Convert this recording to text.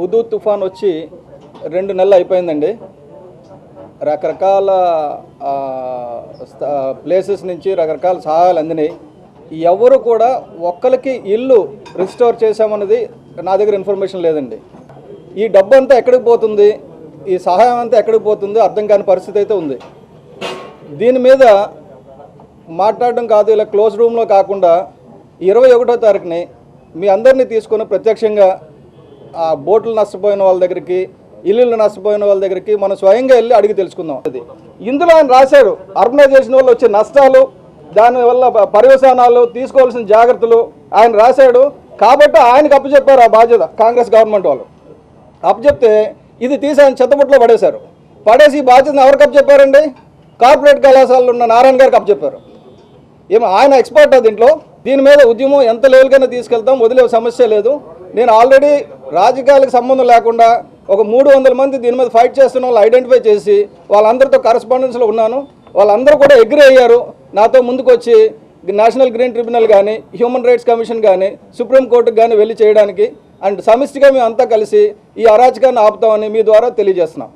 Hudhud తుఫాన్ వచ్చి 2 నెలలు అయిపోయిందండి. రకరకాల ప్లేసెస్ నుంచి రకరకాల సహాయాలు అందినాయి. ఎవరు కూడా ఒక్కరికి ఇల్లు రిస్టోర్ చేశామన్నది నా దగ్గర ఇన్ఫర్మేషన్ లేదండి. ఈ డబ్బు అంతా ఎక్కడికి పోతుంది, ఈ సహాయం అంతా ఎక్కడికి పోతుందో అర్థం కాని పరిస్థితి అయితే ఉంది. దీని మీద మాట్లాడడం కాదు, ఇలా క్లోజ్ రూమ్లో కాకుండా 21వ తారీఖుని మీ అందరినీ తీసుకొని ప్రత్యక్షంగా ఆ బోట్లు నష్టపోయిన వాళ్ళ దగ్గరికి, ఇల్లు నష్టపోయిన వాళ్ళ దగ్గరికి మనం స్వయంగా వెళ్ళి అడిగి తెలుసుకుందాం. అది ఇందులో ఆయన రాశాడు, అర్బనైజేషన్ వల్ల వచ్చే నష్టాలు, దానివల్ల పర్యవసానాలు, తీసుకోవాల్సిన జాగ్రత్తలు ఆయన రాశాడు. కాబట్టి ఆయనకు అప్పచెప్పారు ఆ బాధ్యత. కాంగ్రెస్ గవర్నమెంట్ వాళ్ళు అప్పచెప్తే ఇది తీసి ఆయన చెత్తబుట్లో పడేశారు. పడేసి ఈ బాధ్యతను ఎవరికి అప్పచెప్పారండి? కార్పొరేట్ కళాశాలలో ఉన్న నారాయణ గారికి అప్పచెప్పారు. ఏమో ఆయన ఎక్స్పర్ట్ దీంట్లో. దీని మీద ఉద్యమం ఎంత లెవెల్కైనా తీసుకెళ్తాం, వదిలే సమస్య లేదు. నేను ఆల్రెడీ రాజకీయాలకు సంబంధం లేకుండా ఒక 300 మంది దీని మీద ఫైట్ చేస్తున్న వాళ్ళు ఐడెంటిఫై చేసి వాళ్ళందరితో కరస్పాండెన్స్లో ఉన్నాను. వాళ్ళందరూ కూడా అగ్రీ అయ్యారు నాతో ముందుకు వచ్చి నేషనల్ గ్రీన్ ట్రిబ్యునల్ కానీ, హ్యూమన్ రైట్స్ కమిషన్ కానీ, సుప్రీంకోర్టుకు కానీ వెళ్ళి చేయడానికి. అండ్ సమిష్టిగా మేము అంతా కలిసి ఈ అరాచకాన్ని ఆపుతామని మీ ద్వారా తెలియజేస్తున్నాం.